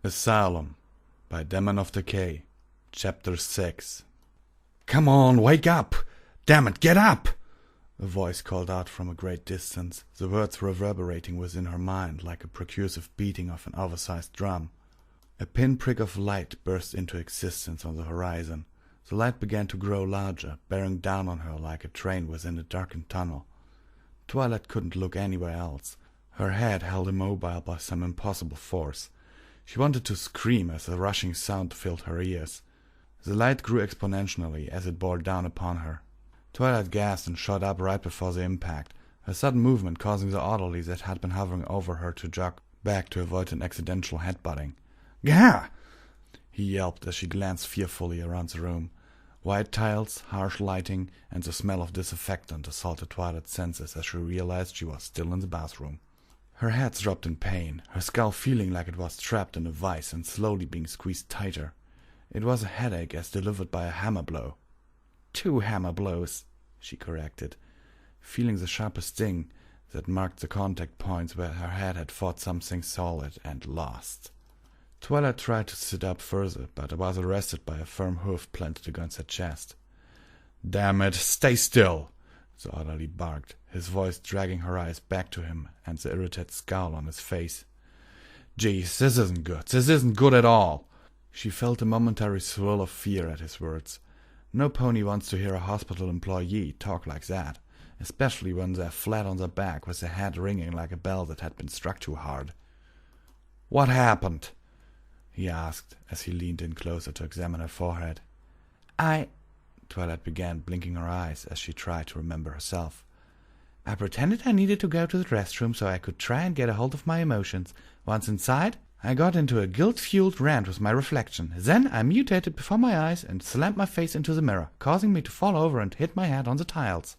Asylum by Daemon of Decay, Chapter 6. "Come on, wake up! Damn it, get up!" A voice called out from a great distance, the words reverberating within her mind like a percussive beating of an oversized drum. A pinprick of light burst into existence on the horizon. The light began to grow larger, bearing down on her like a train within a darkened tunnel. Twilight couldn't look anywhere else, her head held immobile by some impossible force. She wanted to scream as the rushing sound filled her ears. The light grew exponentially as it bore down upon her. Twilight gasped and shot up right before the impact, a sudden movement causing the orderly that had been hovering over her to jerk back to avoid an accidental headbutting. "Gah!" he yelped as she glanced fearfully around the room. White tiles, harsh lighting, and the smell of disinfectant assaulted Twilight's senses as she realized she was still in the bathroom. Her head dropped in pain, her skull feeling like it was trapped in a vice and slowly being squeezed tighter. It was a headache as delivered by a hammer blow. 2 hammer blows, she corrected, feeling the sharpest sting that marked the contact points where her head had fought something solid and lost. Twilight tried to sit up further, but was arrested by a firm hoof planted against her chest. "Damn it, stay still!" the orderly barked, his voice dragging her eyes back to him and the irritated scowl on his face. "Geez, this isn't good. This isn't good at all." She felt a momentary swirl of fear at his words. No pony wants to hear a hospital employee talk like that, especially when they're flat on their back with their head ringing like a bell that had been struck too hard. "What happened?" he asked as he leaned in closer to examine her forehead. Twilight began, blinking her eyes as she tried to remember herself. "I pretended I needed to go to the restroom so I could try and get a hold of my emotions. Once inside, I got into a guilt-fueled rant with my reflection. Then I mutated before my eyes and slammed my face into the mirror, causing me to fall over and hit my head on the tiles,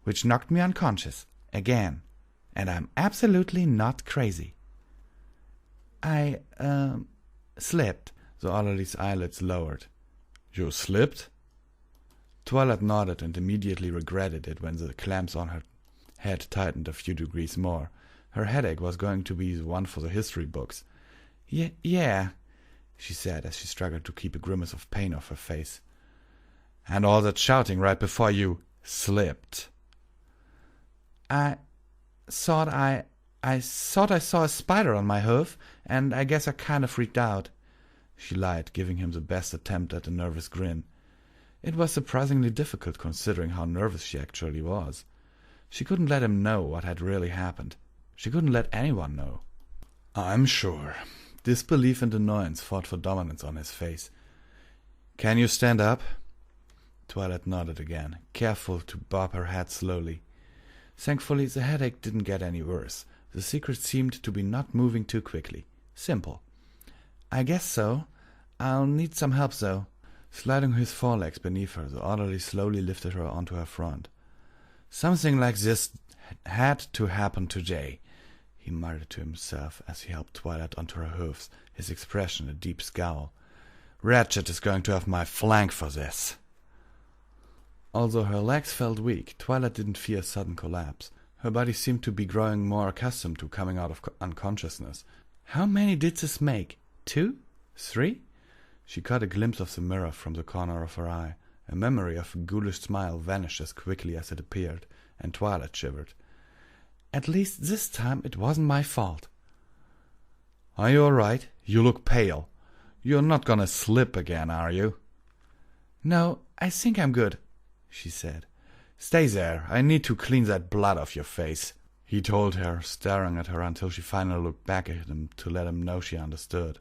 which knocked me unconscious. Again. And I'm absolutely not crazy. I slipped." The orderly's eyelids lowered. "You slipped?" Twilight nodded and immediately regretted it when the clamps on her head tightened a few degrees more. Her headache was going to be the one for the history books. Yeah, she said as she struggled to keep a grimace of pain off her face. "And all that shouting right before you slipped." I thought I saw a spider on my hoof, and I guess I kind of freaked out," she lied, giving him the best attempt at a nervous grin. It was surprisingly difficult considering how nervous she actually was. She couldn't let him know what had really happened. She couldn't let anyone know. "I'm sure." Disbelief and annoyance fought for dominance on his face. "Can you stand up?" Twilight nodded again, careful to bob her head slowly. Thankfully, the headache didn't get any worse. The secret seemed to be not moving too quickly. Simple. "I guess so. I'll need some help, though." Sliding his forelegs beneath her, the orderly slowly lifted her onto her front. "Something like this had to happen today," he muttered to himself as he helped Twilight onto her hoofs, his expression a deep scowl. "Ratchet is going to have my flank for this." Although her legs felt weak, Twilight didn't fear sudden collapse. Her body seemed to be growing more accustomed to coming out of unconsciousness. How many did this make? 2? 3? She caught a glimpse of the mirror from the corner of her eye. A memory of a ghoulish smile vanished as quickly as it appeared, and Twilight shivered. At least this time it wasn't my fault. "Are you all right? You look pale. You're not gonna slip again, are you?" "No, I think I'm good," she said. "Stay there. I need to clean that blood off your face," he told her, staring at her until she finally looked back at him to let him know she understood.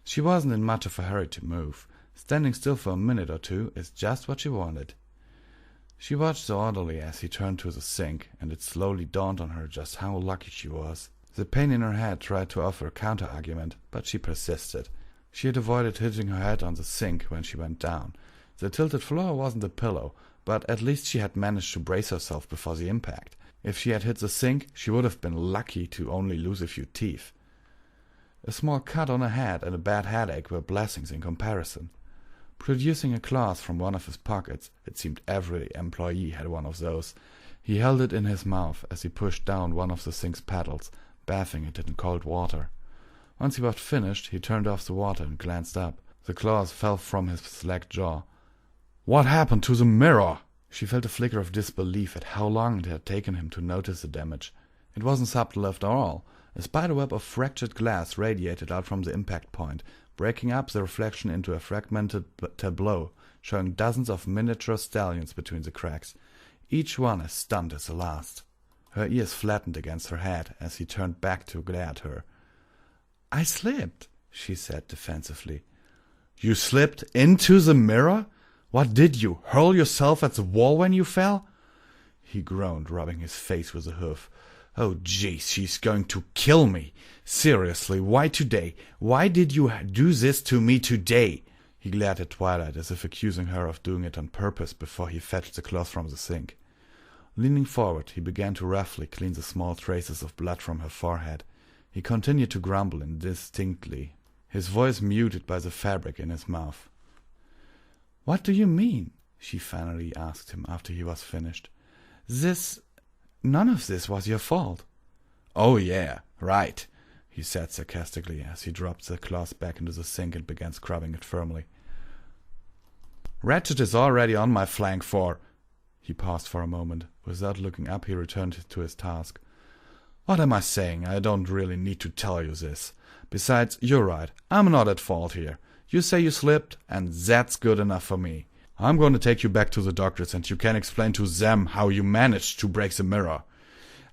She wasn't in much of a hurry to move. Standing still for a minute or two is just what she wanted. She watched the orderly as he turned to the sink, and it slowly dawned on her just how lucky she was. The pain in her head tried to offer a counter-argument, but she persisted. She had avoided hitting her head on the sink when she went down. The tilted floor wasn't a pillow, but at least she had managed to brace herself before the impact. If she had hit the sink, she would have been lucky to only lose a few teeth. A small cut on her head and a bad headache were blessings in comparison. Producing a cloth from one of his pockets, it seemed every employee had one of those, he held it in his mouth as he pushed down one of the sink's paddles, bathing it in cold water. Once he was finished, he turned off the water and glanced up. The claws fell from his slack jaw. "What happened to the mirror?" She felt a flicker of disbelief at how long it had taken him to notice the damage. It wasn't subtle after all. A spiderweb of fractured glass radiated out from the impact point, breaking up the reflection into a fragmented tableau, showing dozens of miniature stallions between the cracks, each one as stunned as the last. Her ears flattened against her head as he turned back to glare at her. "I slipped," she said defensively. "You slipped into the mirror? What did you, hurl yourself at the wall when you fell?" He groaned, rubbing his face with a hoof. "Oh, jeez, she's going to kill me. Seriously, why today? Why did you do this to me today?" He glared at Twilight as if accusing her of doing it on purpose before he fetched the cloth from the sink. Leaning forward, he began to roughly clean the small traces of blood from her forehead. He continued to grumble indistinctly, his voice muted by the fabric in his mouth. "What do you mean?" she finally asked him after he was finished. None of this was your fault." "Oh yeah, right," he said sarcastically as he dropped the cloth back into the sink and began scrubbing it firmly. "Ratchet is already on my flank for—" He paused for a moment. Without looking up, he returned to his task. "What am I saying? I don't really need to tell you this. Besides, you're right. I'm not at fault here. You say you slipped, and that's good enough for me. I'm going to take you back to the doctors, and you can explain to them how you managed to break the mirror.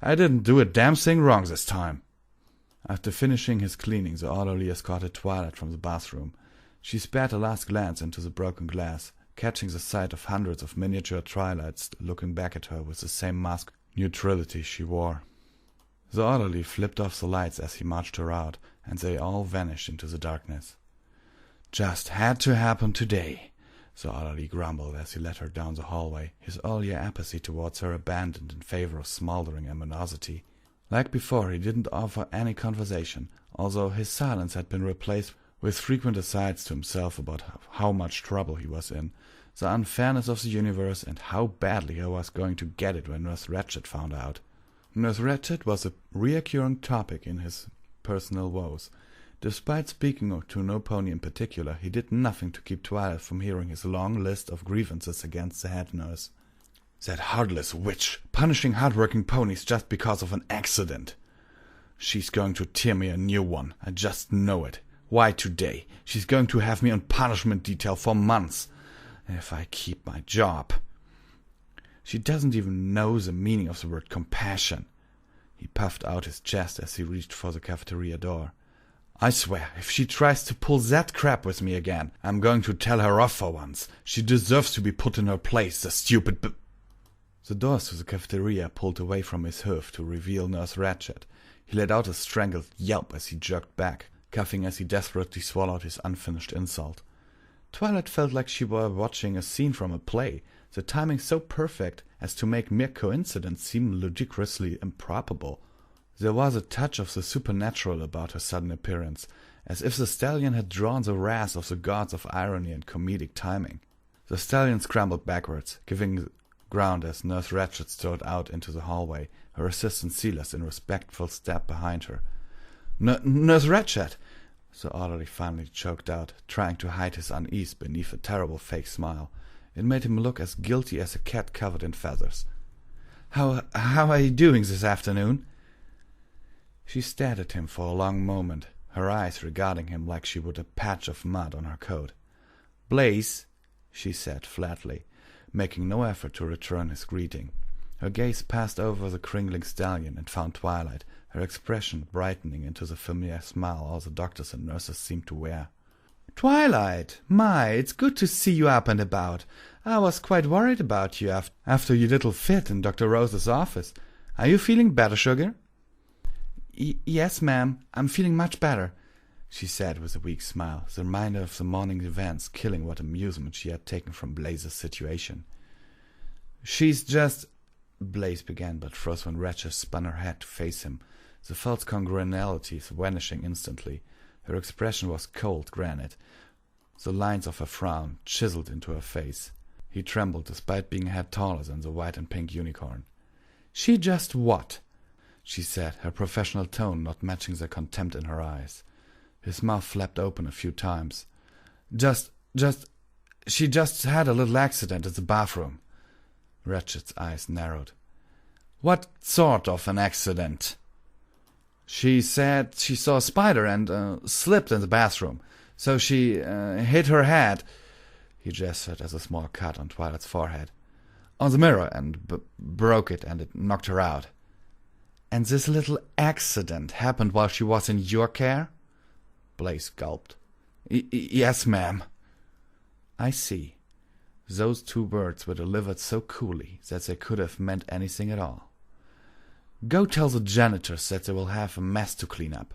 I didn't do a damn thing wrong this time." After finishing his cleaning, the orderly escorted Twilight from the bathroom. She spared a last glance into the broken glass, catching the sight of hundreds of miniature Twilights looking back at her with the same mask of neutrality she wore. The orderly flipped off the lights as he marched her out, and they all vanished into the darkness. "Just had to happen today," the orderly grumbled as he led her down the hallway, his earlier apathy towards her abandoned in favor of smoldering animosity. Like before, he didn't offer any conversation, although his silence had been replaced with frequent asides to himself about how much trouble he was in, the unfairness of the universe, and how badly he was going to get it when Nurse Ratchet found out. Nurse Ratchet was a recurring topic in his personal woes. Despite speaking to no pony in particular, he did nothing to keep Twilight from hearing his long list of grievances against the head nurse. "That heartless witch, punishing hard-working ponies just because of an accident. She's going to tear me a new one, I just know it. Why today? She's going to have me on punishment detail for months, if I keep my job. She doesn't even know the meaning of the word compassion." He puffed out his chest as he reached for the cafeteria door. "I swear, if she tries to pull that crap with me again, I'm going to tell her off for once. She deserves to be put in her place, the stupid The doors to the cafeteria pulled away from his hoof to reveal Nurse Ratchet. He let out a strangled yelp as he jerked back, coughing as he desperately swallowed his unfinished insult. Twilight felt like she were watching a scene from a play, the timing so perfect as to make mere coincidence seem ludicrously improbable. There was a touch of the supernatural about her sudden appearance, as if the stallion had drawn the wrath of the gods of irony and comedic timing. The stallion scrambled backwards, giving ground as Nurse Ratchet strode out into the hallway, her assistant Silas in respectful step behind her. Nurse Ratchet!" the orderly finally choked out, trying to hide his unease beneath a terrible fake smile. It made him look as guilty as a cat covered in feathers. How are you doing this afternoon?" She stared at him for a long moment, her eyes regarding him like she would a patch of mud on her coat. "Blaze," she said flatly, making no effort to return his greeting. Her gaze passed over the cringling stallion and found Twilight, her expression brightening into the familiar smile all the doctors and nurses seemed to wear. "Twilight! My, it's good to see you up and about. I was quite worried about you after your little fit in Dr. Rose's office. Are you feeling better, sugar?" Yes, ma'am, I'm feeling much better," she said with a weak smile, the reminder of the morning events killing what amusement she had taken from Blaze's situation. "She's just—" Blaze began, but froze when Ratchet spun her head to face him, the false congruenalities vanishing instantly. Her expression was cold granite, the lines of her frown chiseled into her face. He trembled despite being a head taller than the white and pink unicorn. "She just what?" she said, her professional tone not matching the contempt in her eyes. His mouth flapped open a few times. She just had a little accident at the bathroom. Ratchet's eyes narrowed. What sort of an accident? She said she saw a spider and slipped in the bathroom. So she hit her head, he gestured as a small cut on Twilight's forehead, on the mirror and broke it, and it knocked her out. And this little accident happened while she was in your care? Blaze gulped. Yes, ma'am. I see. Those 2 words were delivered so coolly that they could have meant anything at all. Go tell the janitors that they will have a mess to clean up,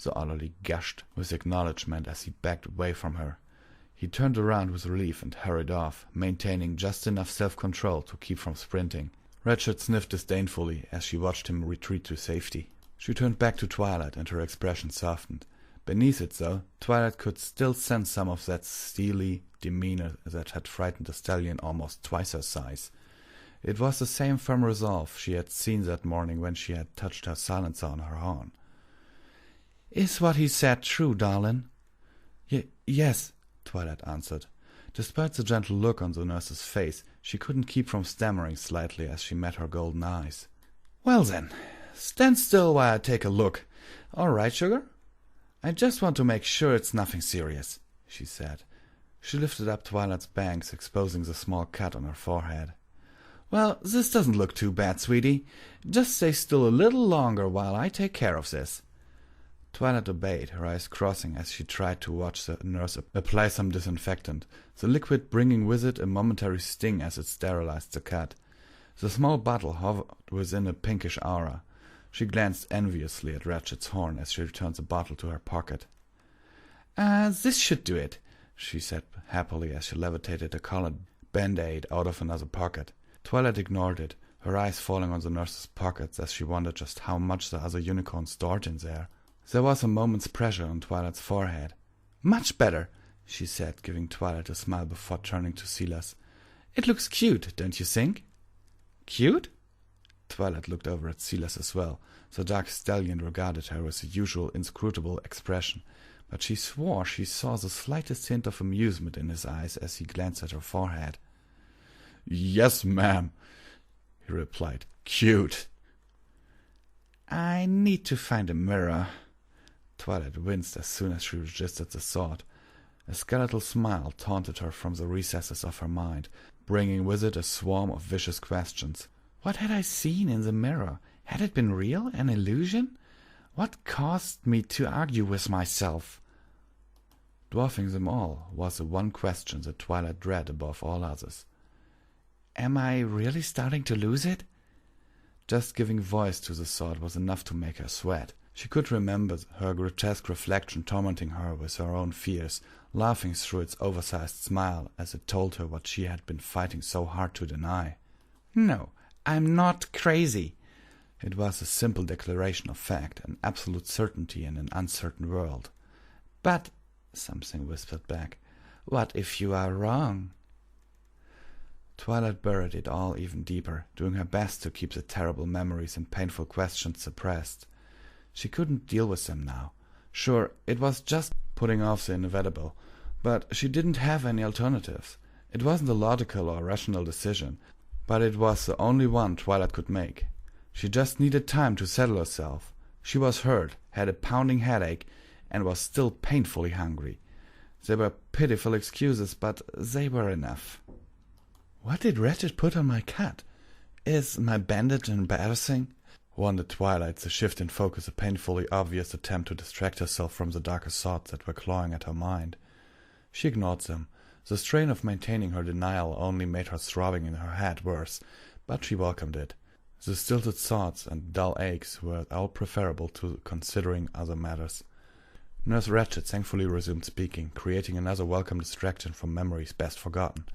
the orderly gushed with acknowledgement as he backed away from her. He turned around with relief and hurried off, maintaining just enough self-control to keep from sprinting. Ratchet sniffed disdainfully as she watched him retreat to safety. She turned back to Twilight, and her expression softened. Beneath it, though, Twilight could still sense some of that steely demeanor that had frightened the stallion almost twice her size. It was the same firm resolve she had seen that morning when she had touched her silencer on her horn. Is what he said true, darling? Yes, Twilight answered. Despite the gentle look on the nurse's face, she couldn't keep from stammering slightly as she met her golden eyes. Well then, stand still while I take a look. All right, sugar? I just want to make sure it's nothing serious, she said. She lifted up Twilight's bangs, exposing the small cut on her forehead. Well, this doesn't look too bad, sweetie. Just stay still a little longer while I take care of this. Twilight obeyed, her eyes crossing as she tried to watch the nurse apply some disinfectant, the liquid bringing with it a momentary sting as it sterilized the cut. The small bottle hovered within a pinkish aura. She glanced enviously at Ratchet's horn as she returned the bottle to her pocket. This should do it, she said happily as she levitated a colored band-aid out of another pocket. Twilight ignored it, her eyes falling on the nurse's pockets as she wondered just how much the other unicorn stored in there. There was a moment's pressure on Twilight's forehead. Much better, she said, giving Twilight a smile before turning to Silas. It looks cute, don't you think? Cute? Twilight looked over at Silas as well. The dark stallion regarded her with the usual inscrutable expression, but she swore she saw the slightest hint of amusement in his eyes as he glanced at her forehead. Yes, ma'am, he replied. Cute. I need to find a mirror. Twilight winced as soon as she registered the thought. A skeletal smile taunted her from the recesses of her mind, bringing with it a swarm of vicious questions. What had I seen in the mirror? Had it been real, an illusion? What caused me to argue with myself? Dwarfing them all was the one question that Twilight dreaded above all others. Am I really starting to lose it? Just giving voice to the thought was enough to make her sweat. She could remember her grotesque reflection tormenting her with her own fears, laughing through its oversized smile as it told her what she had been fighting so hard to deny. No, I'm not crazy. It was a simple declaration of fact, an absolute certainty in an uncertain world. But, something whispered back, what if you are wrong? Twilight buried it all even deeper, doing her best to keep the terrible memories and painful questions suppressed. She couldn't deal with them now. Sure, it was just putting off the inevitable, but she didn't have any alternatives. It wasn't a logical or rational decision, but it was the only one Twilight could make. She just needed time to settle herself. She was hurt, had a pounding headache, and was still painfully hungry. They were pitiful excuses, but they were enough. What did Ratchet put on my cut? Is my bandage embarrassing? Wondered Twilight, the shift in focus a painfully obvious attempt to distract herself from the darker thoughts that were clawing at her mind. She ignored them. The strain of maintaining her denial only made her throbbing in her head worse, but she welcomed it. The stilted thoughts and dull aches were all preferable to considering other matters. Nurse Ratchet thankfully resumed speaking, creating another welcome distraction from memories best forgotten.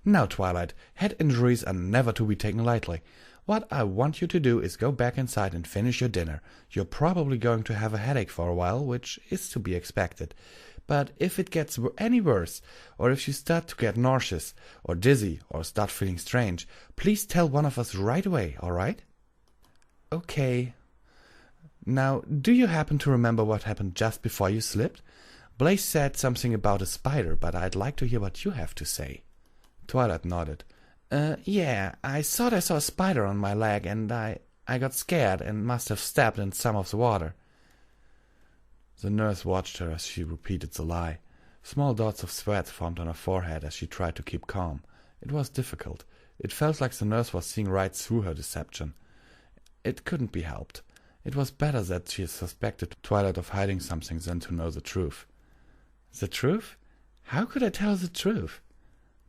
Now, Twilight, head injuries are never to be taken lightly. What I want you to do is go back inside and finish your dinner. You're probably going to have a headache for a while, which is to be expected. But if it gets any worse, or if you start to get nauseous, or dizzy, or start feeling strange, please tell one of us right away, all right? Okay. Now, do you happen to remember what happened just before you slipped? Blaze said something about a spider, but I'd like to hear what you have to say. Twilight nodded. Yeah, I thought I saw a spider on my leg, and I got scared and must have stepped in some of the water. The nurse watched her as she repeated the lie. Small dots of sweat formed on her forehead as she tried to keep calm. It was difficult. It felt like the nurse was seeing right through her deception. It couldn't be helped. It was better that she suspected Twilight of hiding something than to know the truth. The truth? How could I tell the truth?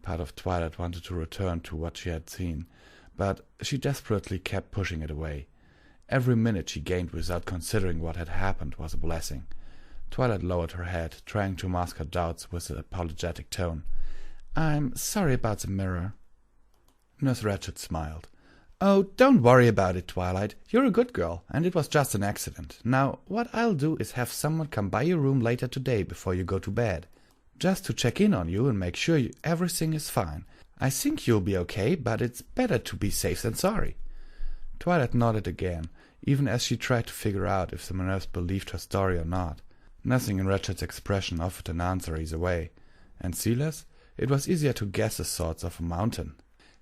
Part of Twilight wanted to return to what she had seen, but she desperately kept pushing it away. Every minute she gained without considering what had happened was a blessing. Twilight lowered her head, trying to mask her doubts with an apologetic tone. I'm sorry about the mirror. Nurse Ratchet smiled. Oh, don't worry about it, Twilight. You're a good girl, and it was just an accident. Now, what I'll do is have someone come by your room later today before you go to bed, just to check in on you and make sure everything is fine. I think you'll be okay, but it's better to be safe than sorry. Twilight nodded again, even as she tried to figure out if the nurse believed her story or not. Nothing in Ratchet's expression offered an answer either way. And Silas? It was easier to guess the thoughts of a mountain.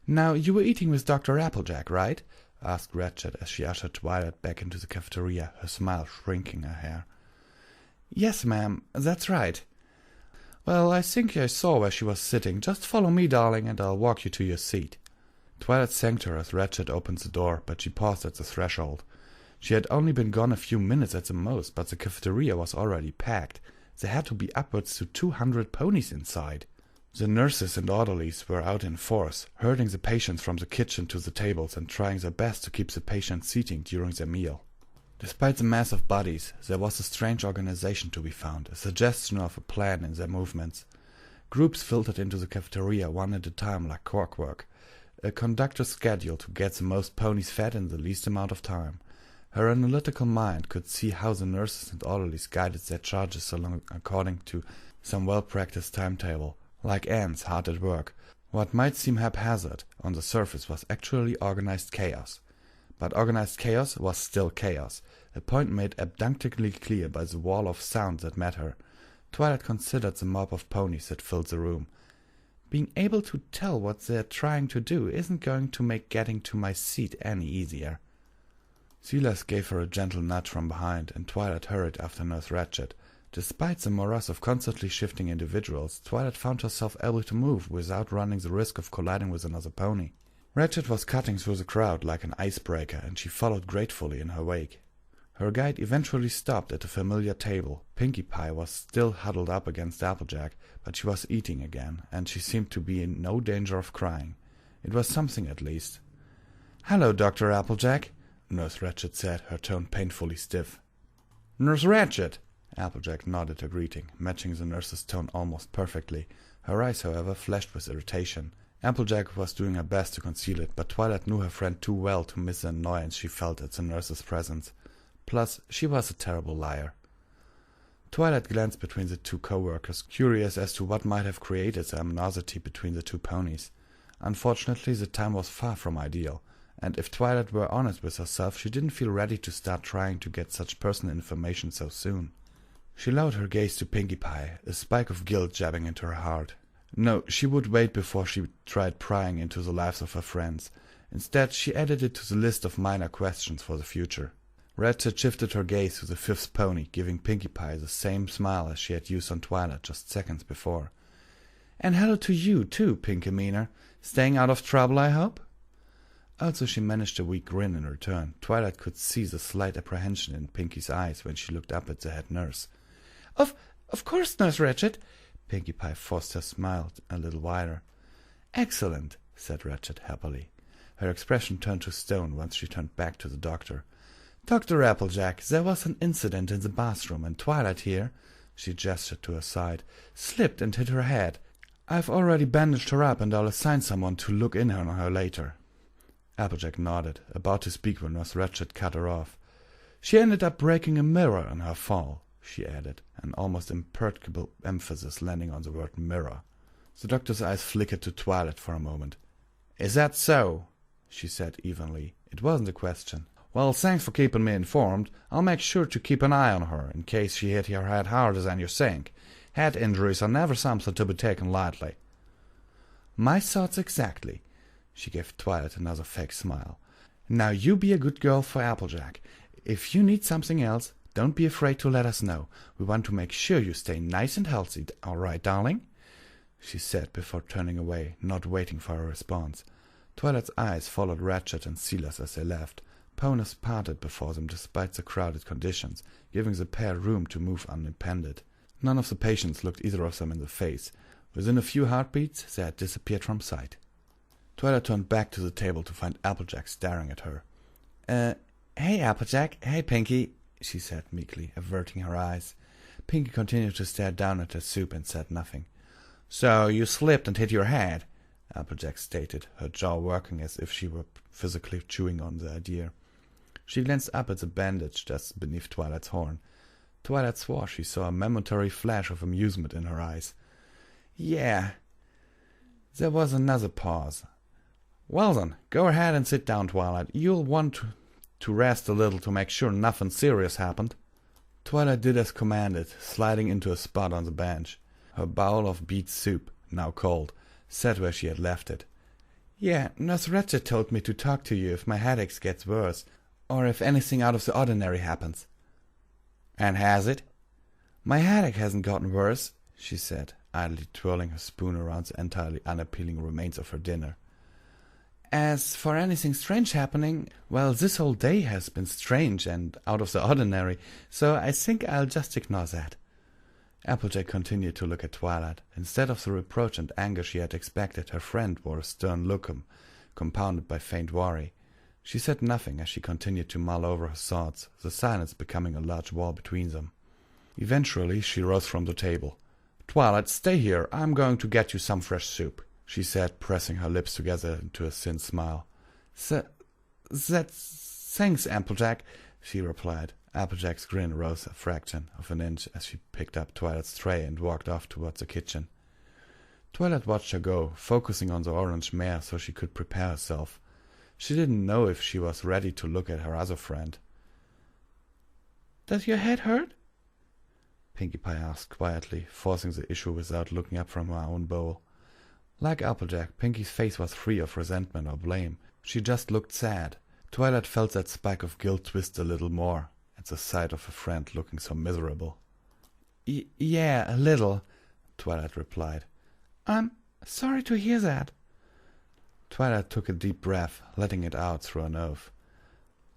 Now, you were eating with Dr. Applejack, right? Asked Ratchet as she ushered Twilight back into the cafeteria, her smile shrinking her hair. Yes, ma'am, that's right. Well, I think I saw where she was sitting. Just follow me, darling, and I'll walk you to your seat. Twilight thanked her as Ratchet opened the door, but she paused at the threshold. She had only been gone a few minutes at the most, but the cafeteria was already packed. There had to be upwards to 200 ponies inside. The nurses and orderlies were out in force, herding the patients from the kitchen to the tables and trying their best to keep the patients seating during their meal. Despite the mass of bodies, there was a strange organization to be found, a suggestion of a plan in their movements. Groups filtered into the cafeteria one at a time like clockwork, a conductor's schedule to get the most ponies fed in the least amount of time. Her analytical mind could see how the nurses and orderlies guided their charges along according to some well-practiced timetable, like ants hard at work. What might seem haphazard on the surface was actually organized chaos. But organized chaos was still chaos, a point made abundantly clear by the wall of sound that met her. Twilight considered the mob of ponies that filled the room. Being able to tell what they're trying to do isn't going to make getting to my seat any easier. Silas gave her a gentle nudge from behind, and Twilight hurried after Nurse Ratchet. Despite the morass of constantly shifting individuals, Twilight found herself able to move without running the risk of colliding with another pony. Ratchet was cutting through the crowd like an icebreaker, and she followed gratefully in her wake. Her guide eventually stopped at a familiar table. Pinkie Pie was still huddled up against Applejack, but she was eating again, and she seemed to be in no danger of crying. It was something, at least. "Hello, Dr. Applejack," Nurse Ratchet said, her tone painfully stiff. "Nurse Ratchet!" Applejack nodded her greeting, matching the nurse's tone almost perfectly. Her eyes, however, flashed with irritation. Applejack was doing her best to conceal it, but Twilight knew her friend too well to miss the annoyance she felt at the nurse's presence. Plus, she was a terrible liar. Twilight glanced between the two co-workers, curious as to what might have created the animosity between the two ponies. Unfortunately, the time was far from ideal, and if Twilight were honest with herself, she didn't feel ready to start trying to get such personal information so soon. She lowered her gaze to Pinkie Pie, a spike of guilt jabbing into her heart. No, she would wait before she tried prying into the lives of her friends. Instead, she added it to the list of minor questions for the future. Ratchet shifted her gaze to the fifth pony, giving Pinkie Pie the same smile as she had used on Twilight just seconds before. "And hello to you, too, Pinkemeener. Staying out of trouble, I hope?" Also, she managed a weak grin in return. Twilight could see the slight apprehension in Pinkie's eyes when she looked up at the head nurse. Of course, Nurse Ratchet." Pinkie Pie forced her smile a little wider. "Excellent," said Ratchet happily. Her expression turned to stone once she turned back to the doctor. "Dr. Applejack, there was an incident in the bathroom, and Twilight here," she gestured to her side, "slipped and hit her head. I've already bandaged her up, and I'll assign someone to look in on her later." Applejack nodded, about to speak when Nurse Ratchet cut her off. "She ended up breaking a mirror in her fall," she added, an almost imperturbable emphasis landing on the word mirror. The doctor's eyes flickered to Twilight for a moment. "Is that so?" she said evenly. It wasn't a question. Well, thanks for keeping me informed. I'll make sure to keep an eye on her, in case she hit her head harder than you think. Head injuries are never something to be taken lightly. My thoughts exactly. She gave Twilight another fake smile. Now you be a good girl for Applejack. If you need something else, don't be afraid to let us know. We want to make sure you stay nice and healthy, all right, darling? She said before turning away, not waiting for a response. Twilight's eyes followed Ratchet and Silas as they left. Ponies parted before them despite the crowded conditions, giving the pair room to move unimpeded. None of the patients looked either of them in the face. Within a few heartbeats, they had disappeared from sight. Twilight turned back to the table to find Applejack staring at her. Hey, Applejack. Hey, Pinky, she said meekly, averting her eyes. Pinky continued to stare down at her soup and said nothing. So you slipped and hit your head, Applejack stated, her jaw working as if she were physically chewing on the idea. She glanced up at the bandage just beneath Twilight's horn. Twilight swore she saw a momentary flash of amusement in her eyes. Yeah. There was another pause. Well then, go ahead and sit down, Twilight. You'll want to rest a little to make sure nothing serious happened. Twilight did as commanded, sliding into a spot on the bench. Her bowl of beet soup, now cold, sat where she had left it. Yeah, Nurse Ratchet told me to talk to you if my headache gets worse, or if anything out of the ordinary happens. And has it? My headache hasn't gotten worse, she said, idly twirling her spoon around the entirely unappealing remains of her dinner. As for anything strange happening, well, this whole day has been strange and out of the ordinary, so I think I'll just ignore that. Applejack continued to look at Twilight. Instead of the reproach and anger she had expected, her friend wore a stern look, compounded by faint worry. She said nothing as she continued to mull over her thoughts, the silence becoming a large wall between them. Eventually she rose from the table. Twilight, stay here. I'm going to get you some fresh soup, she said, pressing her lips together into a thin smile. Thanks, Applejack, she replied. Applejack's grin rose a fraction of an inch as she picked up Twilight's tray and walked off towards the kitchen. Twilight watched her go, focusing on the orange mare so she could prepare herself. She didn't know if she was ready to look at her other friend. Does your head hurt? Pinkie Pie asked quietly, forcing the issue without looking up from her own bowl. Like Applejack, Pinkie's face was free of resentment or blame. She just looked sad. Twilight felt that spike of guilt twist a little more at the sight of a friend looking so miserable. Yeah, a little, Twilight replied. I'm sorry to hear that. Twilight took a deep breath, letting it out through her nose.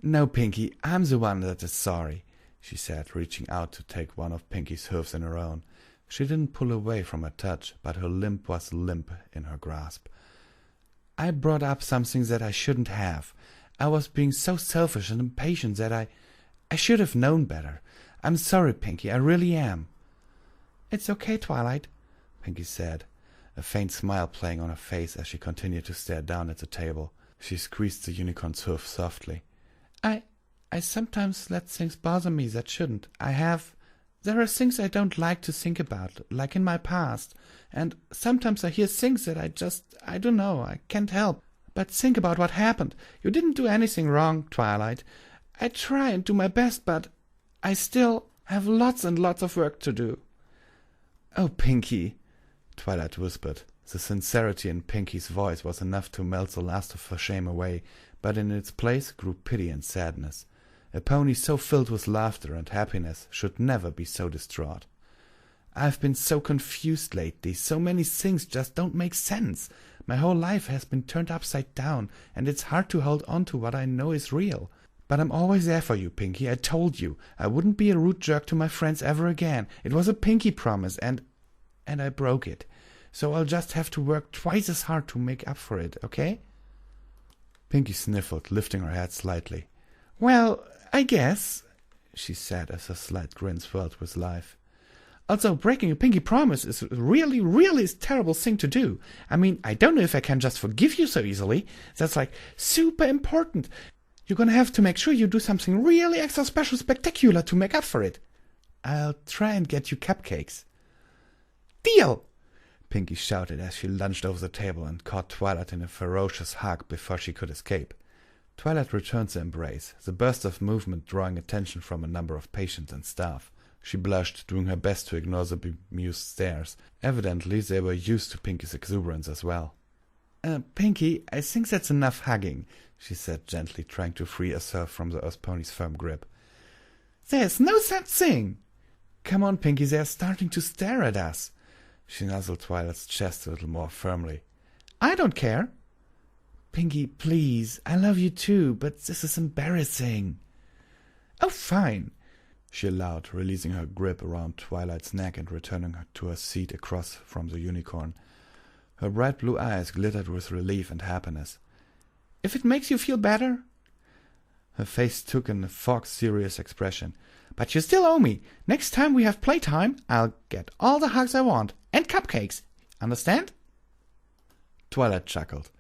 No, Pinkie, I'm the one that is sorry, she said, reaching out to take one of Pinkie's hooves in her own. She didn't pull away from her touch, but her limb was limp in her grasp. I brought up something that I shouldn't have. I was being so selfish and impatient that I should have known better. I'm sorry, Pinkie, I really am. It's okay, Twilight, Pinkie said, a faint smile playing on her face as she continued to stare down at the table. She squeezed the unicorn's hoof softly. I sometimes let things bother me that shouldn't. There are things I don't like to think about, like in my past, and sometimes I hear things that I don't know, I can't help but think about what happened. You didn't do anything wrong, Twilight. I try and do my best, but I still have lots and lots of work to do. Oh, Pinkie, Twilight whispered. The sincerity in Pinkie's voice was enough to melt the last of her shame away, but in its place grew pity and sadness. A pony so filled with laughter and happiness should never be so distraught. I've been so confused lately. So many things just don't make sense. My whole life has been turned upside down, and it's hard to hold on to what I know is real. But I'm always there for you, Pinkie. I told you. I wouldn't be a rude jerk to my friends ever again. It was a Pinkie promise, and I broke it. So I'll just have to work twice as hard to make up for it, okay? Pinkie sniffled, lifting her head slightly. Well, I guess, she said as her slight grin swelled with life. Also, breaking a Pinkie promise is a really, really terrible thing to do. I mean, I don't know if I can just forgive you so easily. That's like super important. You're gonna have to make sure you do something really extra special spectacular to make up for it. I'll try and get you cupcakes. Deal! Pinkie shouted as she lunged over the table and caught Twilight in a ferocious hug before she could escape. Twilight returned the embrace, the burst of movement drawing attention from a number of patients and staff. She blushed, doing her best to ignore the bemused stares. Evidently, they were used to Pinky's exuberance as well. Pinky, I think that's enough hugging, she said gently, trying to free herself from the Earth Pony's firm grip. There's no such thing! Come on, Pinky, they're starting to stare at us. She nuzzled Twilight's chest a little more firmly. I don't care. Pinky, please, I love you too, but this is embarrassing. Oh, fine, she allowed, releasing her grip around Twilight's neck and returning her to her seat across from the unicorn. Her bright blue eyes glittered with relief and happiness. If it makes you feel better? Her face took on a fox-serious expression. But you still owe me. Next time we have playtime, I'll get all the hugs I want. And cupcakes. Understand? Twilight chuckled.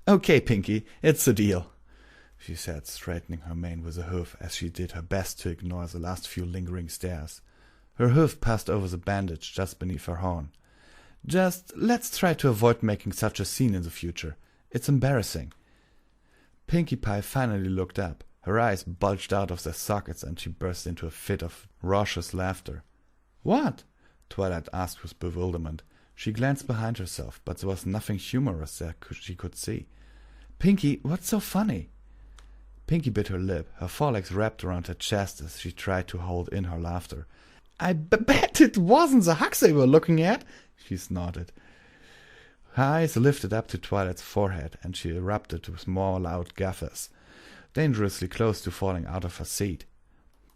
Okay, Pinky, it's a deal, she said, straightening her mane with a hoof as she did her best to ignore the last few lingering stares. Her hoof passed over the bandage just beneath her horn. Just let's try to avoid making such a scene in the future. It's embarrassing. Pinkie Pie finally looked up. Her eyes bulged out of their sockets and she burst into a fit of raucous laughter. What? Twilight asked with bewilderment. She glanced behind herself, but there was nothing humorous there she could see. Pinky, what's so funny? Pinky bit her lip, her forelegs wrapped around her chest as she tried to hold in her laughter. I bet it wasn't the hugs they were looking at, she snorted. Her eyes lifted up to Twilight's forehead, and she erupted with more loud guffers, dangerously close to falling out of her seat.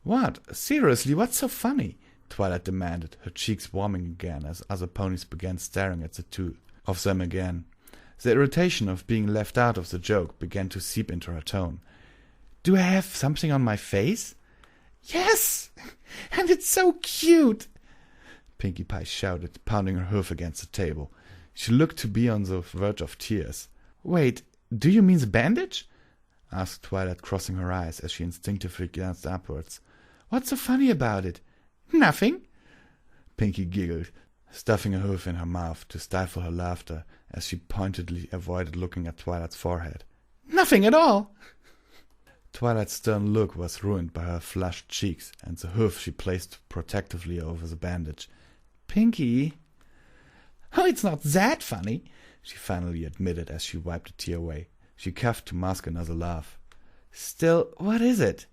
What? Seriously, what's so funny? Twilight demanded, her cheeks warming again as other ponies began staring at the two of them again. The irritation of being left out of the joke began to seep into her tone. Do I have something on my face? Yes! And it's so cute! Pinkie Pie shouted, pounding her hoof against the table. She looked to be on the verge of tears. Wait, do you mean the bandage? Asked Twilight, crossing her eyes as she instinctively glanced upwards. What's so funny about it? Nothing. Pinkie giggled, stuffing her hoof in her mouth to stifle her laughter as she pointedly avoided looking at Twilight's forehead. Nothing at all. Twilight's stern look was ruined by her flushed cheeks and the hoof she placed protectively over the bandage. Pinkie. Oh, it's not that funny, she finally admitted as she wiped a tear away. She coughed to mask another laugh. Still, what is it?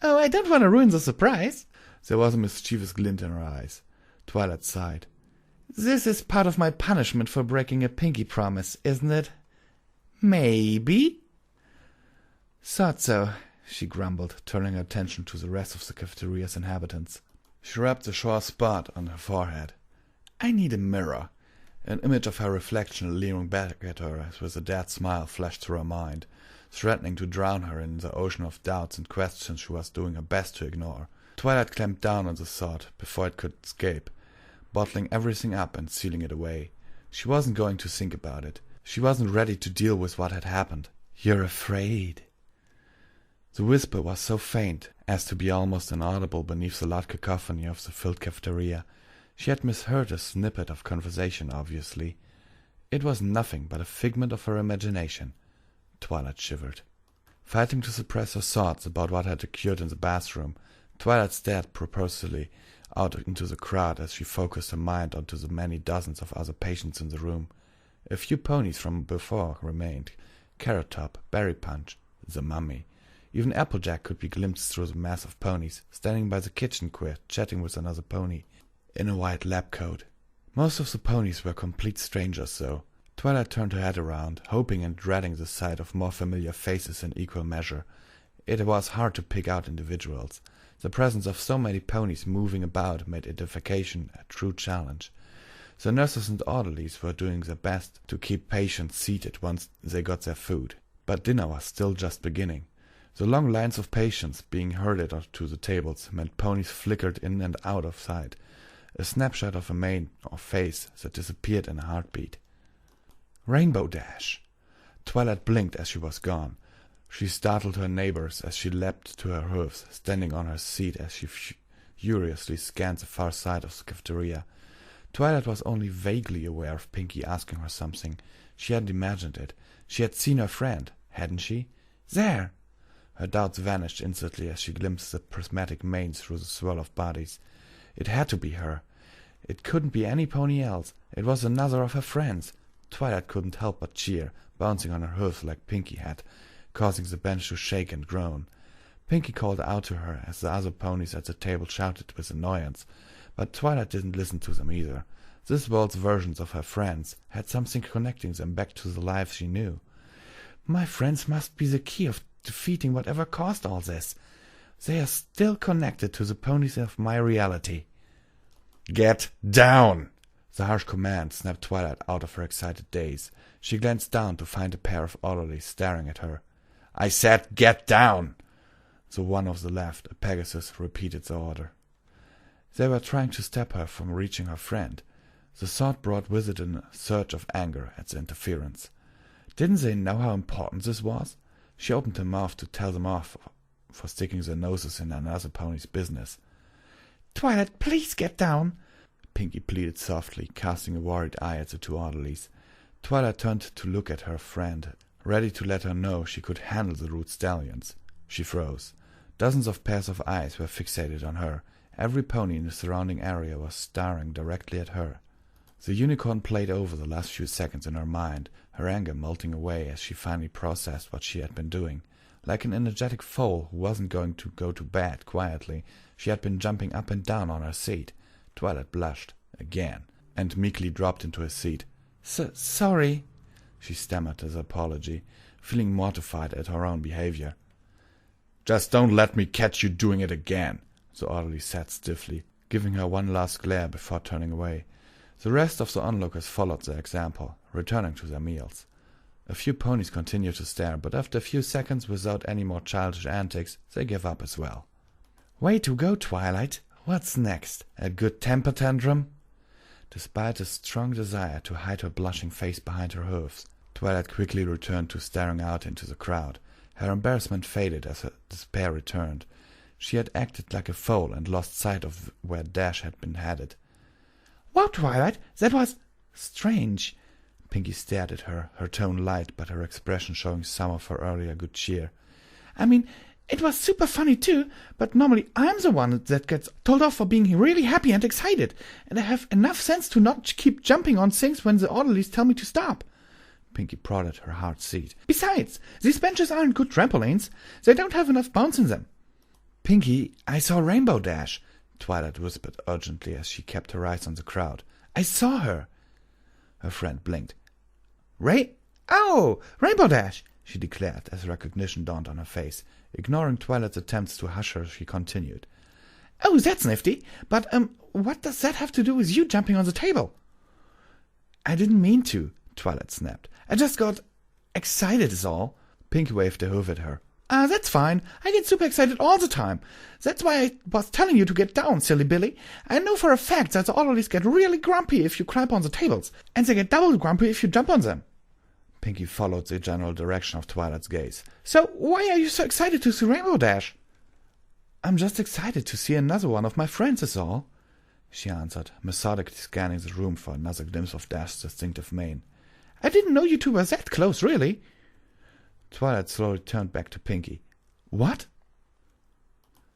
Oh, I don't want to ruin the surprise. There was a mischievous glint in her eyes. Twilight sighed. This is part of my punishment for breaking a pinky promise, isn't it? Maybe. Thought so, she grumbled, turning her attention to the rest of the cafeteria's inhabitants. She rubbed a sore spot on her forehead. I need a mirror. An image of her reflection leering back at her with a dead smile flashed through her mind, threatening to drown her in the ocean of doubts and questions she was doing her best to ignore. Twilight clamped down on the thought before it could escape, bottling everything up and sealing it away. She wasn't going to think about it. She wasn't ready to deal with what had happened. You're afraid. The whisper was so faint as to be almost inaudible beneath the loud cacophony of the filled cafeteria. She had misheard a snippet of conversation, obviously. It was nothing but a figment of her imagination. Twilight shivered. Fighting to suppress her thoughts about what had occurred in the bathroom, Twilight stared purposefully out into the crowd as she focused her mind onto the many dozens of other patients in the room. A few ponies from before remained. Carrot Top, Berry Punch, the Mummy. Even Applejack could be glimpsed through the mass of ponies, standing by the kitchen queer, chatting with another pony in a white lab coat. Most of the ponies were complete strangers, though. Twilight turned her head around, hoping and dreading the sight of more familiar faces in equal measure. It was hard to pick out individuals. The presence of so many ponies moving about made identification a true challenge. The nurses and orderlies were doing their best to keep patients seated once they got their food, but dinner was still just beginning. The long lines of patients being herded to the tables meant ponies flickered in and out of sight, a snapshot of a mane or face that disappeared in a heartbeat. Rainbow Dash! Twilight blinked as she was gone. She startled her neighbors as she leapt to her hoofs, standing on her seat as she furiously scanned the far side of the cafeteria. Twilight was only vaguely aware of Pinky asking her something. She hadn't imagined it. She had seen her friend, hadn't she? There! Her doubts vanished instantly as she glimpsed the prismatic mane through the swirl of bodies. It had to be her. It couldn't be any pony else. It was another of her friends. Twilight couldn't help but cheer, bouncing on her hooves like Pinkie had, causing the bench to shake and groan. Pinkie called out to her as the other ponies at the table shouted with annoyance, but Twilight didn't listen to them either. This world's versions of her friends had something connecting them back to the lives she knew. My friends must be the key of defeating whatever caused all this. They are still connected to the ponies of my reality. Get down! The harsh command snapped Twilight out of her excited daze. She glanced down to find a pair of orderlies staring at her. I said get down! The one of the left, a Pegasus, repeated the order. They were trying to stop her from reaching her friend. The thought brought with it a surge of anger at the interference. Didn't they know how important this was? She opened her mouth to tell them off for sticking their noses in another pony's business. Twilight, please get down, Pinkie pleaded softly, casting a worried eye at the two orderlies. Twilight turned to look at her friend, ready to let her know she could handle the rude stallions. She froze. Dozens of pairs of eyes were fixated on her. Every pony in the surrounding area was staring directly at her. The unicorn played over the last few seconds in her mind, her anger melting away as she finally processed what she had been doing. Like an energetic foal who wasn't going to go to bed quietly, she had been jumping up and down on her seat. Twilight blushed, again, and meekly dropped into her seat. Sorry, she stammered as apology, feeling mortified at her own behavior. Just don't let me catch you doing it again, the orderly said stiffly, giving her one last glare before turning away. The rest of the onlookers followed their example, returning to their meals. A few ponies continued to stare, but after a few seconds, without any more childish antics, they gave up as well. Way to go, Twilight. What's next? A good temper tantrum? Despite a strong desire to hide her blushing face behind her hooves, Twilight quickly returned to staring out into the crowd. Her embarrassment faded as her despair returned. She had acted like a fool and lost sight of where Dash had been headed. Wow, Twilight, that was strange. Pinkie stared at her, her tone light, but her expression showing some of her earlier good cheer. I mean, it was super funny too, but normally I'm the one that gets told off for being really happy and excited, and I have enough sense to not keep jumping on things when the orderlies tell me to stop. Pinkie prodded her hard seat. Besides, these benches aren't good trampolines. They don't have enough bounce in them. Pinkie, I saw Rainbow Dash, Twilight whispered urgently as she kept her eyes on the crowd. I saw her. Her friend blinked. Oh, Rainbow Dash, she declared as recognition dawned on her face. Ignoring Twilight's attempts to hush her, she continued. Oh, that's nifty. But, what does that have to do with you jumping on the table? I didn't mean to, Twilight snapped. I just got excited is all. Pinkie waved a hoof at her. That's fine. I get super excited all the time. That's why I was telling you to get down, silly Billy. I know for a fact that the orderlies get really grumpy if you climb on the tables, and they get double grumpy if you jump on them. Pinkie followed the general direction of Twilight's gaze. So why are you so excited to see Rainbow Dash? I'm just excited to see another one of my friends is all, she answered, methodically scanning the room for another glimpse of Dash's distinctive mane. I didn't know you two were that close, really. Twilight slowly turned back to Pinkie. What?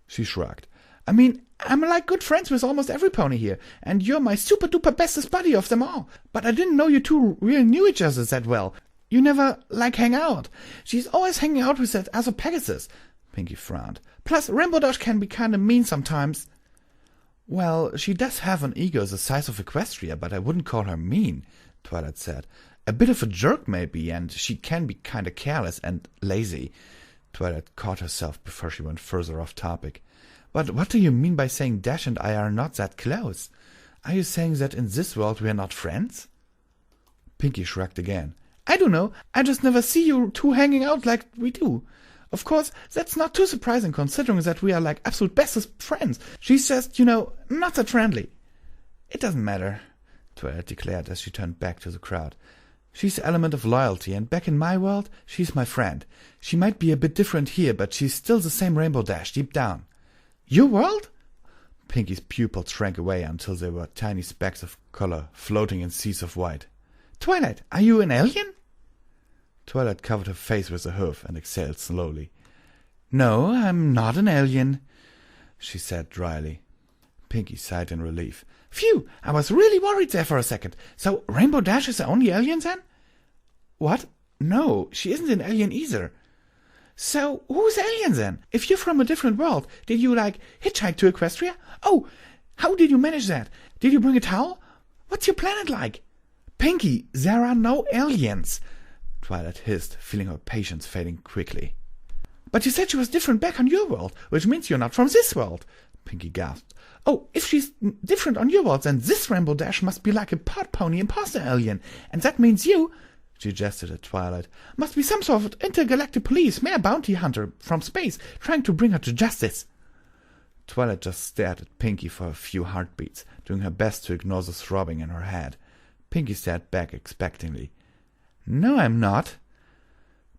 She shrugged. I mean, I'm like good friends with almost every pony here, and you're my super-duper bestest buddy of them all. But I didn't know you two really knew each other that well. You never, hang out. She's always hanging out with that other Pegasus. Pinkie frowned. Plus, Rainbow Dash can be kinda mean sometimes. Well, she does have an ego the size of Equestria, but I wouldn't call her mean, Twilight said. A bit of a jerk, maybe, and she can be kinda careless and lazy. Twilight caught herself before she went further off topic. But what do you mean by saying Dash and I are not that close? Are you saying that in this world we are not friends? Pinkie shrugged again. I don't know. I just never see you two hanging out like we do. Of course, that's not too surprising considering that we are like absolute bestest friends. She's just, not that friendly. It doesn't matter, Twilight declared as she turned back to the crowd. She's the element of loyalty, and back in my world, she's my friend. She might be a bit different here, but she's still the same Rainbow Dash deep down. Your world? Pinkie's pupils shrank away until they were tiny specks of color floating in seas of white. Twilight, are you an alien? Twilight covered her face with a hoof and exhaled slowly. No, I'm not an alien, she said dryly. Pinky sighed in relief. Phew, I was really worried there for a second. So Rainbow Dash is the only alien then? What? No, she isn't an alien either. So who's alien then? If you're from a different world, did you, hitchhike to Equestria? Oh, how did you manage that? Did you bring a towel? What's your planet like? Pinky, there are no aliens, Twilight hissed, feeling her patience fading quickly. But you said she was different back on your world, which means you're not from this world, Pinky gasped. Oh, if she's different on your world, then this Rainbow Dash must be like a pod pony imposter alien, and that means you, she gestured at Twilight, must be some sort of intergalactic police, mere bounty hunter from space, trying to bring her to justice. Twilight just stared at Pinky for a few heartbeats, doing her best to ignore the throbbing in her head. Pinky stared back expectantly. No, I'm not.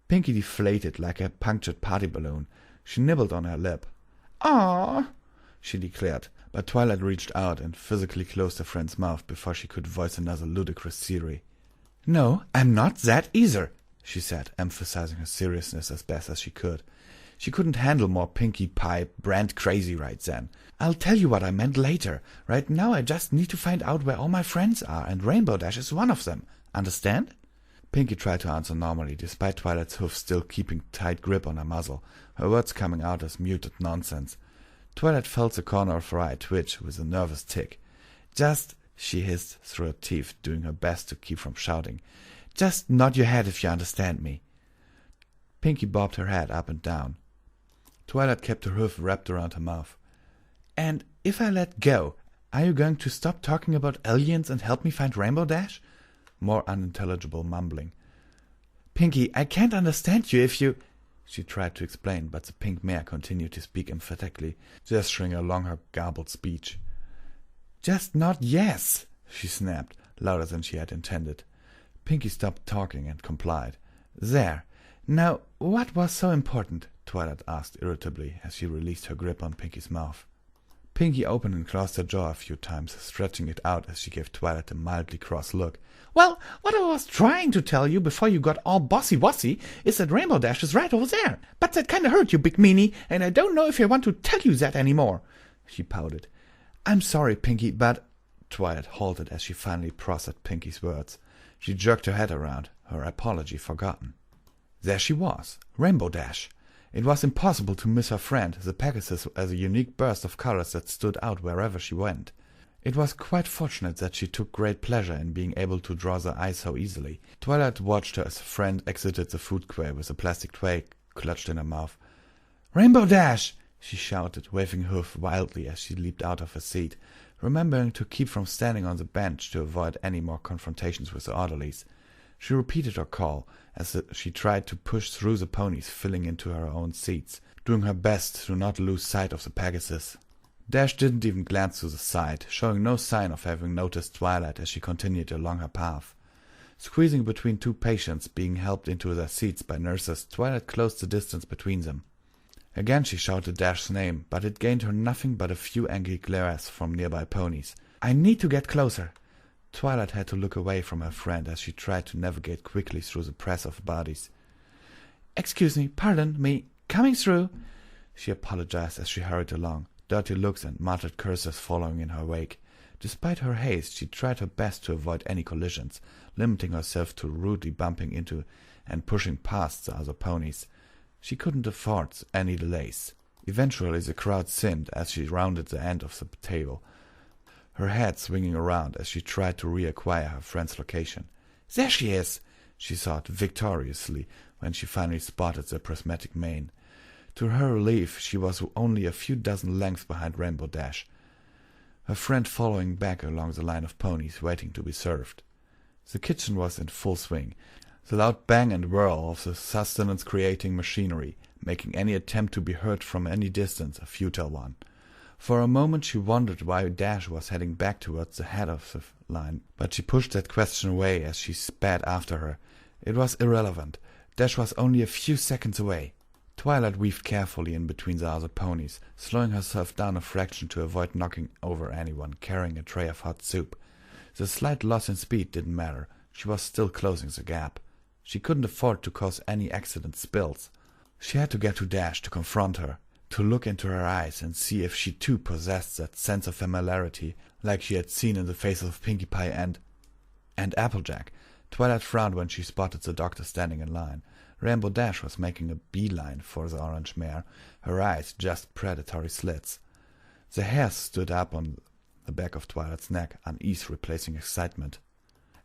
Pinky deflated like a punctured party balloon. She nibbled on her lip. "Aww," she declared, but Twilight reached out and physically closed her friend's mouth before she could voice another ludicrous theory. "No, I'm not that either," she said, emphasizing her seriousness as best as she could. She couldn't handle more Pinkie Pie brand crazy right then. "I'll tell you what I meant later. Right now I just need to find out where all my friends are, and Rainbow Dash is one of them. Understand?" Pinkie tried to answer normally, despite Twilight's hoof still keeping tight grip on her muzzle, her words coming out as muted nonsense. Twilight felt the corner of her eye twitch with a nervous tick. "Just," she hissed through her teeth, doing her best to keep from shouting, "just nod your head if you understand me." Pinkie bobbed her head up and down. Twilight kept her hoof wrapped around her mouth. "And if I let go, are you going to stop talking about aliens and help me find Rainbow Dash?" More unintelligible mumbling. "Pinkie, I can't understand you if you—" She tried to explain, but the pink mare continued to speak emphatically, gesturing along her garbled speech. "Just nod yes," she snapped, louder than she had intended. Pinkie stopped talking and complied. "There. Now, what was so important?" Twilight asked irritably as she released her grip on Pinkie's mouth. Pinkie opened and closed her jaw a few times, stretching it out as she gave Twilight a mildly cross look. "Well, what I was trying to tell you before you got all bossy-wossy is that Rainbow Dash is right over there. But that kinda hurt, you big meanie, and I don't know if I want to tell you that anymore," she pouted. "I'm sorry, Pinkie, but—" Twilight halted as she finally processed Pinkie's words. She jerked her head around, her apology forgotten. There she was, Rainbow Dash. It was impossible to miss her friend, the Pegasus, as a unique burst of colors that stood out wherever she went. It was quite fortunate that she took great pleasure in being able to draw the eye so easily. Twilight watched her as her friend exited the food quay with a plastic tray clutched in her mouth. "Rainbow Dash!" she shouted, waving her hoof wildly as she leaped out of her seat, remembering to keep from standing on the bench to avoid any more confrontations with the orderlies. She repeated her call as she tried to push through the ponies filling into her own seats, doing her best to not lose sight of the Pegasus. Dash didn't even glance to the side, showing no sign of having noticed Twilight as she continued along her path. Squeezing between two patients being helped into their seats by nurses, Twilight closed the distance between them. Again she shouted Dash's name, but it gained her nothing but a few angry glares from nearby ponies. "I need to get closer." Twilight had to look away from her friend as she tried to navigate quickly through the press of bodies. "Excuse me, pardon me, coming through," she apologized as she hurried along, dirty looks and muttered curses following in her wake. Despite her haste, she tried her best to avoid any collisions, limiting herself to rudely bumping into and pushing past the other ponies. She couldn't afford any delays. Eventually the crowd thinned as she rounded the end of the table, her head swinging around as she tried to reacquire her friend's location. "There she is!" she thought victoriously when she finally spotted the prismatic mane. To her relief, she was only a few dozen lengths behind Rainbow Dash, her friend following back along the line of ponies waiting to be served. The kitchen was in full swing, the loud bang and whirl of the sustenance-creating machinery, making any attempt to be heard from any distance a futile one. For a moment she wondered why Dash was heading back towards the head of the line, but she pushed that question away as she sped after her. It was irrelevant. Dash was only a few seconds away. Twilight weaved carefully in between the other ponies, slowing herself down a fraction to avoid knocking over anyone carrying a tray of hot soup. The slight loss in speed didn't matter. She was still closing the gap. She couldn't afford to cause any accident spills. She had to get to Dash to confront her, to look into her eyes and see if she too possessed that sense of familiarity like she had seen in the faces of Pinkie Pie and Applejack. Twilight frowned when she spotted the doctor standing in line. Rainbow Dash was making a beeline for the orange mare, her eyes just predatory slits. The hairs stood up on the back of Twilight's neck, unease replacing excitement.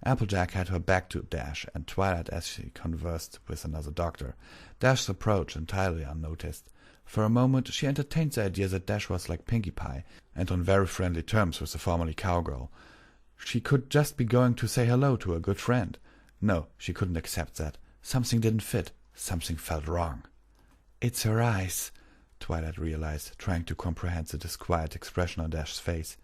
Applejack had her back to Dash and Twilight as she conversed with another doctor. Dash approached entirely unnoticed. For a moment she entertained the idea that Dash was like Pinkie Pie, and on very friendly terms with the formerly cowgirl. She could just be going to say hello to a good friend. No, she couldn't accept that. Something didn't fit. Something felt wrong. "It's her eyes," Twilight realized, trying to comprehend the disquiet expression on Dash's face.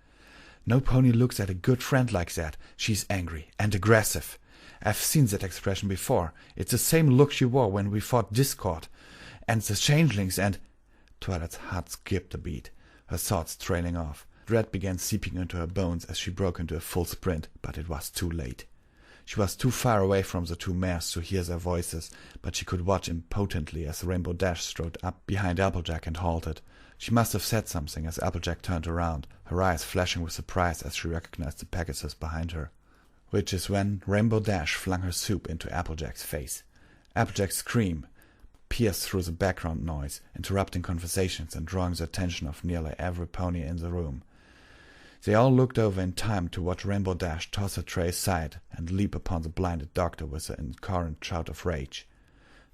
"No pony looks at a good friend like that. She's angry and aggressive. I've seen that expression before. It's the same look she wore when we fought Discord, and the changelings and—" Twilight's heart skipped a beat, her thoughts trailing off. Dread began seeping into her bones as she broke into a full sprint, but it was too late. She was too far away from the two mares to hear their voices, but she could watch impotently as Rainbow Dash strode up behind Applejack and halted. She must have said something as Applejack turned around, her eyes flashing with surprise as she recognized the Pegasus behind her. Which is when Rainbow Dash flung her soup into Applejack's face. Applejack's scream pierced through the background noise, interrupting conversations and drawing the attention of nearly every pony in the room. They all looked over in time to watch Rainbow Dash toss her tray aside and leap upon the blinded doctor with an incoherent shout of rage.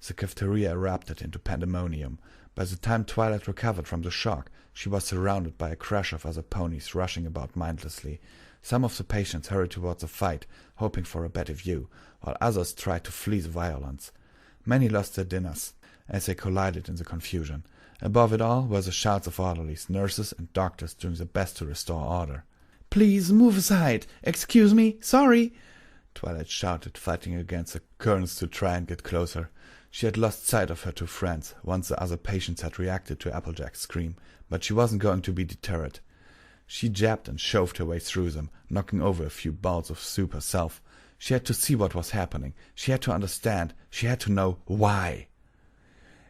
The cafeteria erupted into pandemonium. By the time Twilight recovered from the shock, she was surrounded by a crush of other ponies rushing about mindlessly. Some of the patients hurried towards the fight, hoping for a better view, while others tried to flee the violence. Many lost their dinners as they collided in the confusion. Above it all were the shouts of orderlies, nurses, and doctors doing their best to restore order. "Please move aside! Excuse me! Sorry!" Twilight shouted, fighting against the currents to try and get closer. She had lost sight of her two friends once the other patients had reacted to Applejack's scream, but she wasn't going to be deterred. She jabbed and shoved her way through them, knocking over a few bowls of soup herself. She had to see what was happening. She had to understand. She had to know why.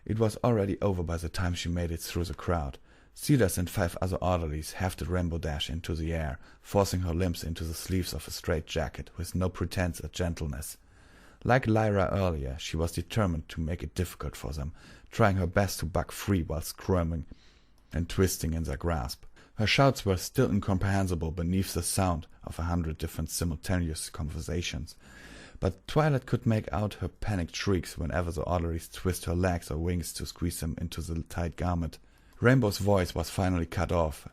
It was already over by the time she made it through the crowd. Sealers and 5 other orderlies hefted Rainbow Dash into the air, forcing her limbs into the sleeves of a straitjacket with no pretense at gentleness. Like Lyra earlier, she was determined to make it difficult for them, trying her best to buck free while squirming and twisting in their grasp. Her shouts were still incomprehensible beneath the sound of 100 different simultaneous conversations, but Twilight could make out her panicked shrieks whenever the orderlies twist her legs or wings to squeeze them into the tight garment. Rainbow's voice was finally cut off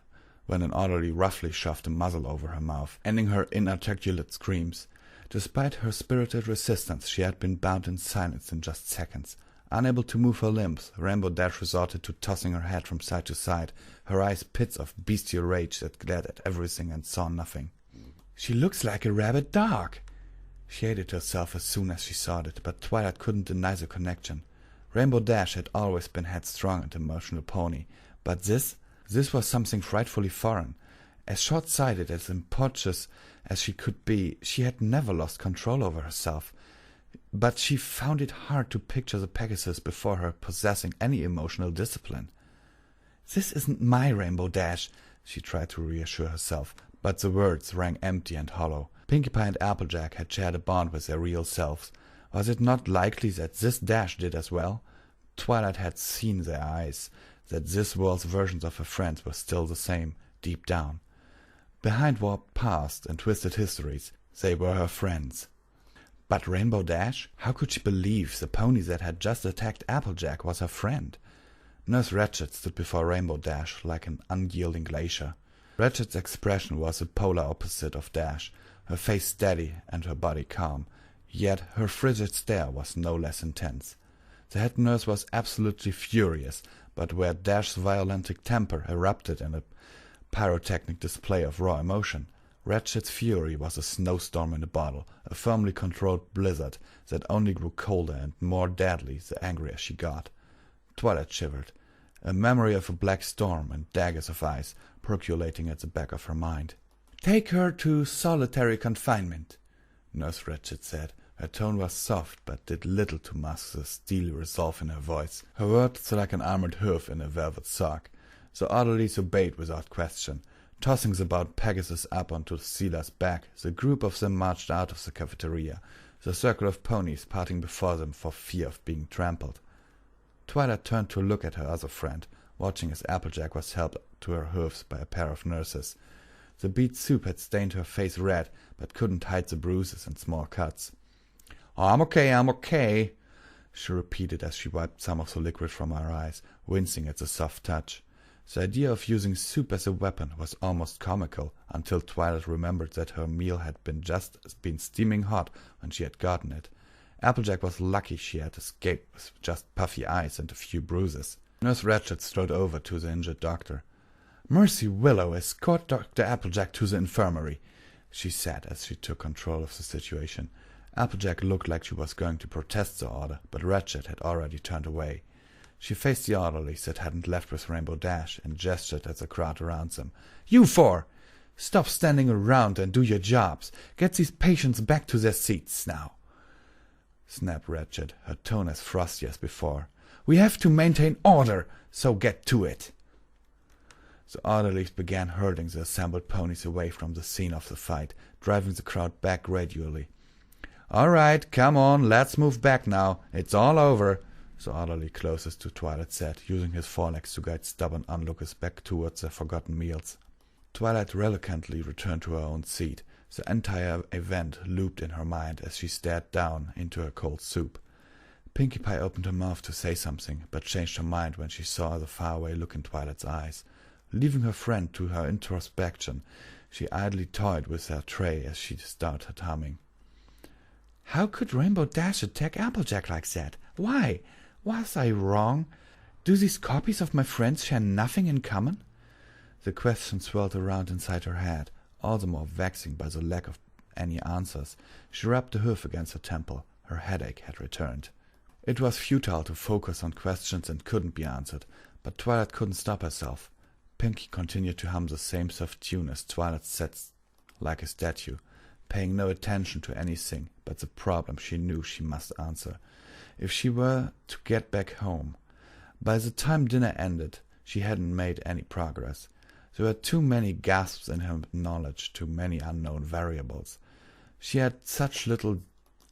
when an orderly roughly shoved a muzzle over her mouth, ending her inarticulate screams. Despite her spirited resistance, she had been bound in silence in just seconds. Unable to move her limbs, Rainbow Dash resorted to tossing her head from side to side, her eyes pits of bestial rage that glared at everything and saw nothing. "She looks like a rabid dog!" She hated herself as soon as she saw it, but Twilight couldn't deny the connection. Rainbow Dash had always been headstrong and emotional pony, but this was something frightfully foreign. As short-sighted, as impulsive as she could be, she had never lost control over herself. But she found it hard to picture the Pegasus before her possessing any emotional discipline. "This isn't my Rainbow Dash," she tried to reassure herself, but the words rang empty and hollow. Pinkie Pie and Applejack had shared a bond with their real selves. Was it not likely that this Dash did as well? Twilight had seen their eyes, that this world's versions of her friends were still the same, deep down. Behind warped past and twisted histories, they were her friends. But Rainbow Dash? How could she believe the pony that had just attacked Applejack was her friend? Nurse Ratchet stood before Rainbow Dash like an unyielding glacier. Ratchet's expression was the polar opposite of Dash, her face steady and her body calm. Yet her frigid stare was no less intense. The head nurse was absolutely furious, but where Dash's violent temper erupted in a pyrotechnic display of raw emotion, Ratchet's fury was a snowstorm in a bottle, a firmly controlled blizzard that only grew colder and more deadly the angrier she got. Twilight shivered, a memory of a black storm and daggers of ice percolating at the back of her mind. "Take her to solitary confinement," Nurse Ratchet said, Her tone was soft, but did little to mask the steely resolve in her voice. Her words were like an armored hoof in a velvet sock. The orderlies obeyed without question. Tossing the bound Pegasus up onto Sela's back, the group of them marched out of the cafeteria, the circle of ponies parting before them for fear of being trampled. Twilight turned to look at her other friend, watching as Applejack was helped to her hoofs by a pair of nurses. The beet soup had stained her face red, but couldn't hide the bruises and small cuts. I'm okay, she repeated as she wiped some of the liquid from her eyes, wincing at the soft touch. The idea of using soup as a weapon was almost comical, until Twilight remembered that her meal had been steaming hot when she had gotten it. Applejack was lucky she had escaped with just puffy eyes and a few bruises. Nurse Ratchet strode over to the injured doctor. "Mercy Willow, escort Dr. Applejack to the infirmary," she said as she took control of the situation. Applejack looked like she was going to protest the order, but Ratchet had already turned away. She faced the orderlies that hadn't left with Rainbow Dash and gestured at the crowd around them. "You four! Stop standing around and do your jobs. Get these patients back to their seats now," snapped Ratchet, her tone as frosty as before. "We have to maintain order, so get to it." The orderlies began herding the assembled ponies away from the scene of the fight, driving the crowd back gradually. "All right, come on, let's move back now. It's all over," the orderly closest to Twilight said, using his forelegs to guide stubborn onlookers back towards their forgotten meals. Twilight reluctantly returned to her own seat. The entire event looped in her mind as she stared down into her cold soup. Pinkie Pie opened her mouth to say something, but changed her mind when she saw the faraway look in Twilight's eyes. Leaving her friend to her introspection, she idly toyed with her tray as she started humming. "How could Rainbow Dash attack Applejack like that? Why? Was I wrong? Do these copies of my friends share nothing in common?" The question swirled around inside her head, all the more vexing by the lack of any answers. She rubbed the hoof against her temple. Her headache had returned. It was futile to focus on questions that couldn't be answered, but Twilight couldn't stop herself. Pinkie continued to hum the same soft tune as Twilight sat like a statue, paying no attention to anything but the problem she knew she must answer. If she were to get back home. By the time dinner ended, she hadn't made any progress. There were too many gasps in her knowledge, too many unknown variables. She had such little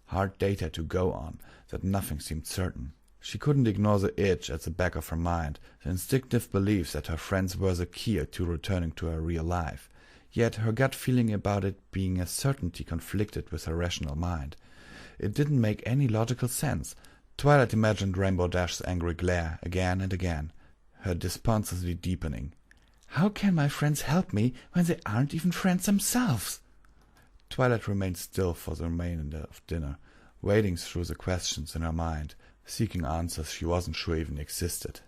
hard data to go on that nothing seemed certain. She couldn't ignore the itch at the back of her mind, the instinctive belief that her friends were the key to returning to her real life. Yet her gut feeling about it being a certainty conflicted with her rational mind. It didn't make any logical sense. Twilight imagined Rainbow Dash's angry glare again and again, her despondency deepening. "How can my friends help me when they aren't even friends themselves?" Twilight remained still for the remainder of dinner, wading through the questions in her mind, seeking answers she wasn't sure even existed.